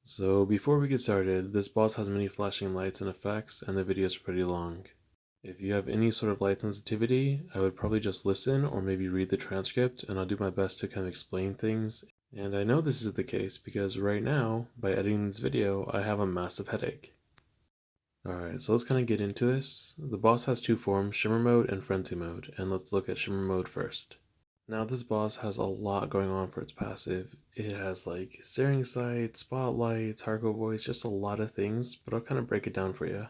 So before we get started, this boss has many flashing lights and effects, and the video is pretty long. If you have any sort of light sensitivity, I would probably just listen or maybe read the transcript, and I'll do my best to kind of explain things. And I know this is the case because right now, by editing this video, I have a massive headache. Alright, so let's kind of get into this. The boss has two forms, shimmer mode and frenzy mode, and let's look at shimmer mode first. Now this boss has a lot going on for its passive. It has like searing sight, spotlights, hardcore voice, just a lot of things, but I'll kind of break it down for you.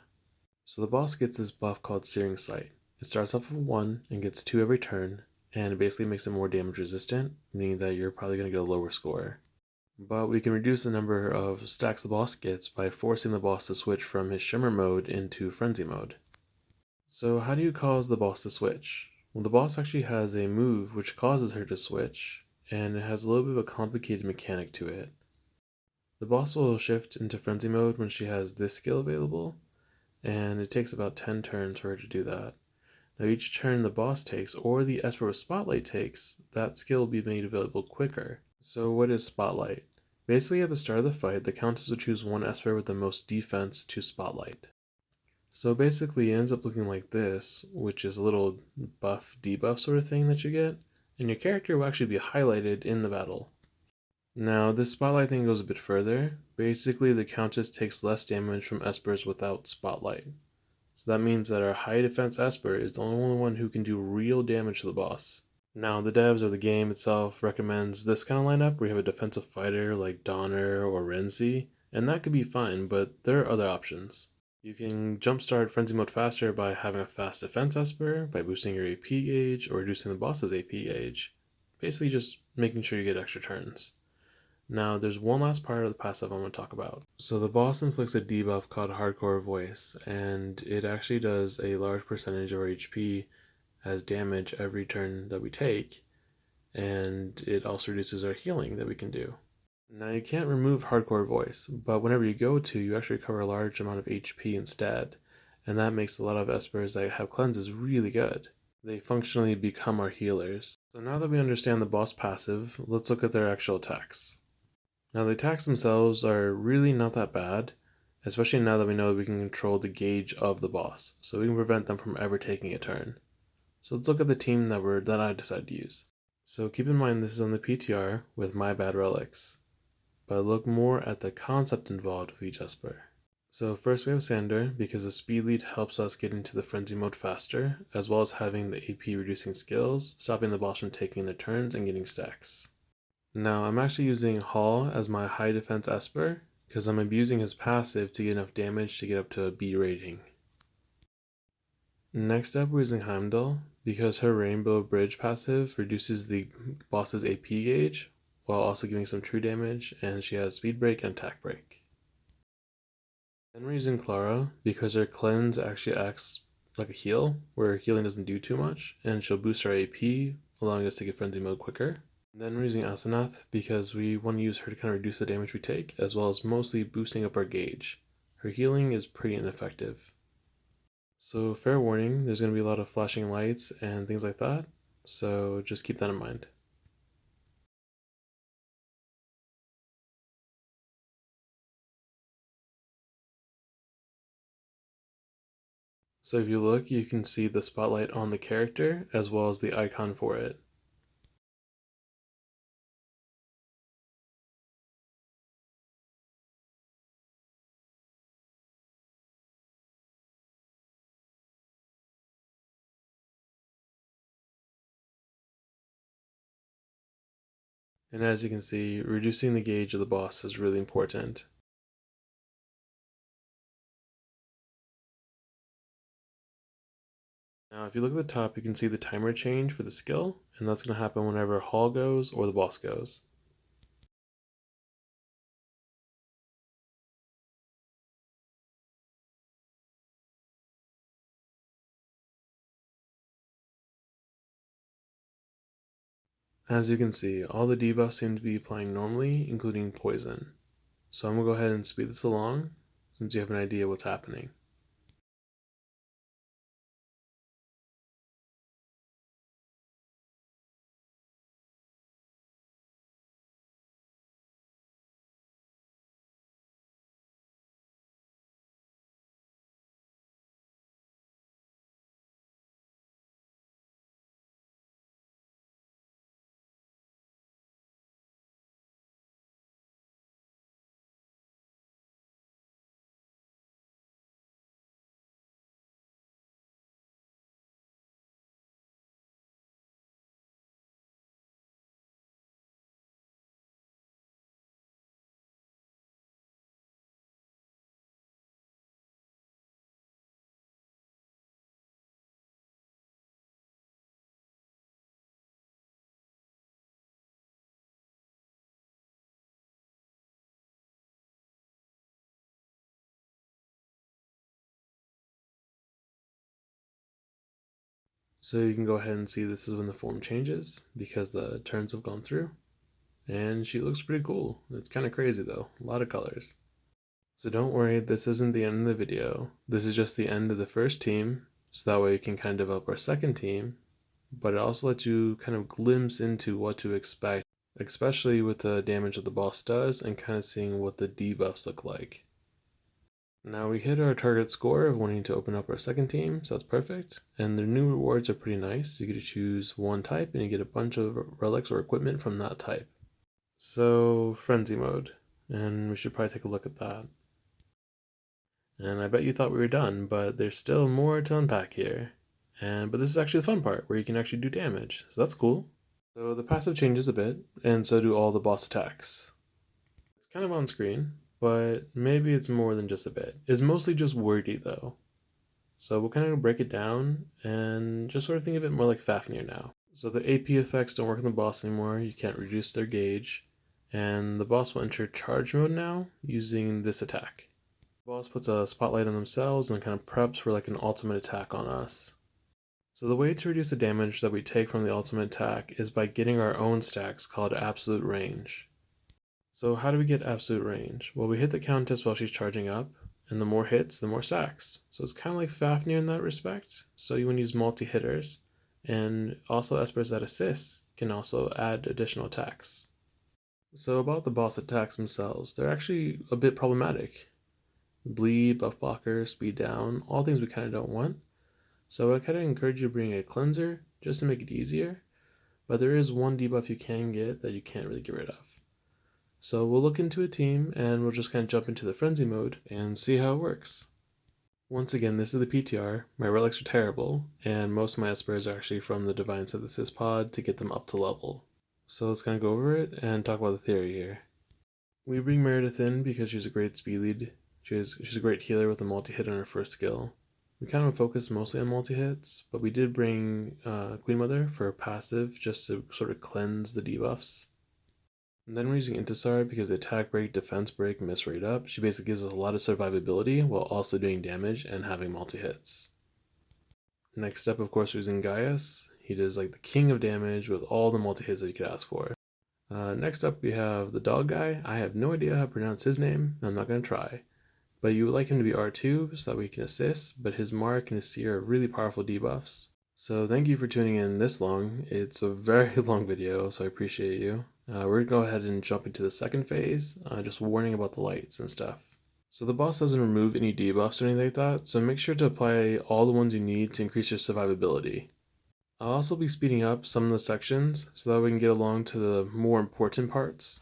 So the boss gets this buff called searing sight. It starts off with 1 and gets 2 every turn, and it basically makes it more damage resistant, meaning that you're probably going to get a lower score. But we can reduce the number of stacks the boss gets by forcing the boss to switch from his shimmer mode into frenzy mode. So how do you cause the boss to switch? Well, the boss actually has a move which causes her to switch, and it has a little bit of a complicated mechanic to it. The boss will shift into frenzy mode when she has this skill available, and it takes about 10 turns for her to do that. Now each turn the boss takes, or the Esper with Spotlight takes, that skill will be made available quicker. So what is Spotlight? Basically at the start of the fight, the Countess will choose one Esper with the most defense to Spotlight. So basically it ends up looking like this, which is a little buff debuff sort of thing that you get, and your character will actually be highlighted in the battle. Now this spotlight thing goes a bit further. Basically the Countess takes less damage from Espers without spotlight. So that means that our high defense Esper is the only one who can do real damage to the boss. Now the devs or the game itself recommends this kind of lineup where you have a defensive fighter like Donner or Renzi, and that could be fine, but there are other options. You can jumpstart frenzy mode faster by having a fast defense Esper, by boosting your AP gauge, or reducing the boss's AP gauge. Basically just making sure you get extra turns. Now there's one last part of the passive I want to talk about. So the boss inflicts a debuff called Hardcore Voice, and it actually does a large percentage of our HP as damage every turn that we take, and it also reduces our healing that we can do. Now you can't remove Hardcore Voice, but whenever you go to, you actually recover a large amount of HP instead, and that makes a lot of Espers that have cleanses really good. They functionally become our healers. So now that we understand the boss passive, let's look at their actual attacks. Now the attacks themselves are really not that bad, especially now that we know we can control the gauge of the boss, so we can prevent them from ever taking a turn. So let's look at the team that I decided to use. So keep in mind this is on the PTR with my bad relics, but look more at the concept involved with each Esper. So first we have Sander, because the speed lead helps us get into the frenzy mode faster, as well as having the AP reducing skills, stopping the boss from taking their turns and getting stacks. Now I'm actually using Hall as my high defense Esper, because I'm abusing his passive to get enough damage to get up to a B rating. Next up we're using Heimdall, because her Rainbow Bridge passive reduces the boss's AP gauge, while also giving some true damage, and she has speed break and attack break. Then we're using Clara, because her cleanse actually acts like a heal, where healing doesn't do too much, and she'll boost our AP, allowing us to get frenzy mode quicker. Then we're using Asenath because we want to use her to kind of reduce the damage we take, as well as mostly boosting up our gauge. Her healing is pretty ineffective. So fair warning, there's going to be a lot of flashing lights and things like that, so just keep that in mind. So if you look, you can see the spotlight on the character as well as the icon for it. And as you can see, reducing the gauge of the boss is really important. Now if you look at the top, you can see the timer change for the skill, and that's going to happen whenever Hall goes or the boss goes. As you can see, all the debuffs seem to be applying normally, including poison. So I'm going to go ahead and speed this along, since you have an idea what's happening. So you can go ahead and see this is when the form changes because the turns have gone through. And she looks pretty cool. It's kind of crazy though, a lot of colors. So don't worry, this isn't the end of the video. This is just the end of the first team, so that way we can kind of develop our second team, but it also lets you kind of glimpse into what to expect, especially with the damage that the boss does and kind of seeing what the debuffs look like. Now we hit our target score of wanting to open up our second team, so that's perfect. And the new rewards are pretty nice. You get to choose one type and you get a bunch of relics or equipment from that type. So, frenzy mode, and we should probably take a look at that. And I bet you thought we were done, but there's still more to unpack here. But this is actually the fun part, where you can actually do damage, so that's cool. So the passive changes a bit, and so do all the boss attacks. It's kind of on screen, but maybe it's more than just a bit. It's mostly just wordy though. So we'll kind of break it down and just sort of think of it more like Fafnir now. So the AP effects don't work on the boss anymore, you can't reduce their gauge, and the boss will enter charge mode now using this attack. The boss puts a spotlight on themselves and kind of preps for like an ultimate attack on us. So the way to reduce the damage that we take from the ultimate attack is by getting our own stacks called absolute range. So how do we get absolute range? Well, we hit the Countess while she's charging up, and the more hits, the more stacks. So it's kind of like Fafnir in that respect. So you want to use multi-hitters, and also Espers that assists can also add additional attacks. So about the boss attacks themselves, they're actually a bit problematic. Bleed, buff blocker, speed down, all things we kind of don't want. So I kind of encourage you to bring a cleanser just to make it easier, but there is one debuff you can get that you can't really get rid of. So we'll look into a team and we'll just kind of jump into the frenzy mode and see how it works. Once again, this is the PTR. My relics are terrible, and most of my espers are actually from the Divine Synthesis pod to get them up to level. So let's kind of go over it and talk about the theory here. We bring Meredith in because she's a great speed lead. She's a great healer with a multi-hit on her first skill. We kind of focus mostly on multi-hits, but we did bring Queen Mother for a passive just to sort of cleanse the debuffs. And then we're using Intisar because the attack break, defense break, miss rate up. She basically gives us a lot of survivability while also doing damage and having multi-hits. Next up, of course, we're using Gaius. He does like the king of damage with all the multi-hits that you could ask for. Next up, we have the dog guy. I have no idea how to pronounce his name, and I'm not going to try. But you would like him to be R2 so that we can assist, but his Mark and his Seer are really powerful debuffs. So thank you for tuning in this long. It's a very long video, so I appreciate you. We're going to go ahead and jump into the second phase, just warning about the lights and stuff. So the boss doesn't remove any debuffs or anything like that, so make sure to apply all the ones you need to increase your survivability. I'll also be speeding up some of the sections so that we can get along to the more important parts.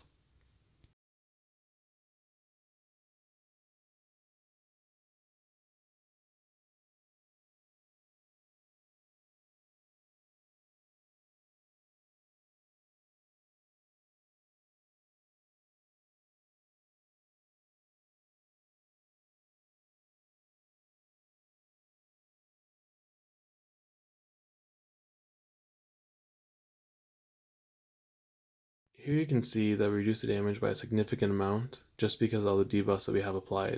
Here you can see that we reduce the damage by a significant amount just because of all the debuffs that we have applied.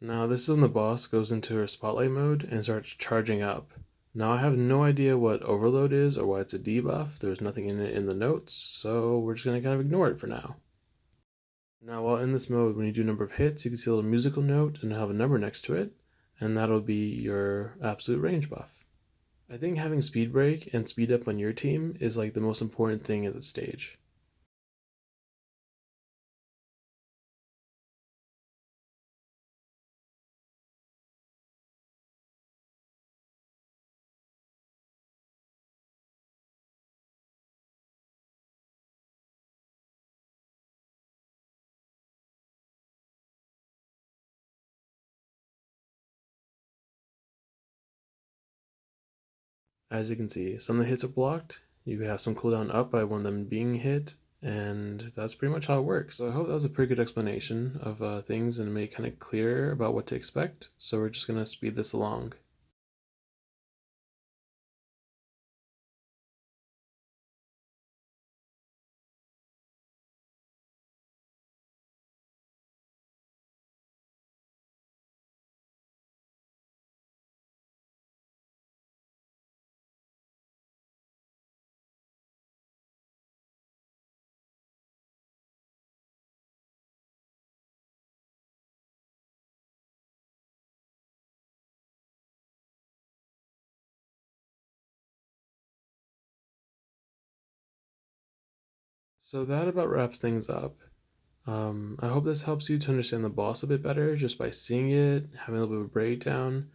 Now this is when the boss goes into her spotlight mode and starts charging up. Now I have no idea what overload is or why it's a debuff. There's nothing in it in the notes, so we're just going to kind of ignore it for now. Now while in this mode, when you do number of hits, you can see a little musical note and have a number next to it, and that'll be your absolute range buff. I think having speed break and speed up on your team is like the most important thing at this stage. As you can see, some of the hits are blocked. You have some cooldown up by one of them being hit, and that's pretty much how it works. So I hope that was a pretty good explanation of things and made it kind of clear about what to expect. So we're just going to speed this along. So that about wraps things up. I hope this helps you to understand the boss a bit better just by seeing it, having a little bit of a breakdown.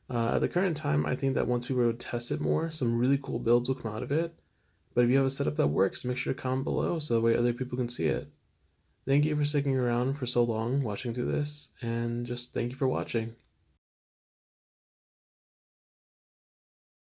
At the current time, I think that once we were to test it more, some really cool builds will come out of it. But if you have a setup that works, make sure to comment below so that way other people can see it. Thank you for sticking around for so long watching through this, and just thank you for watching.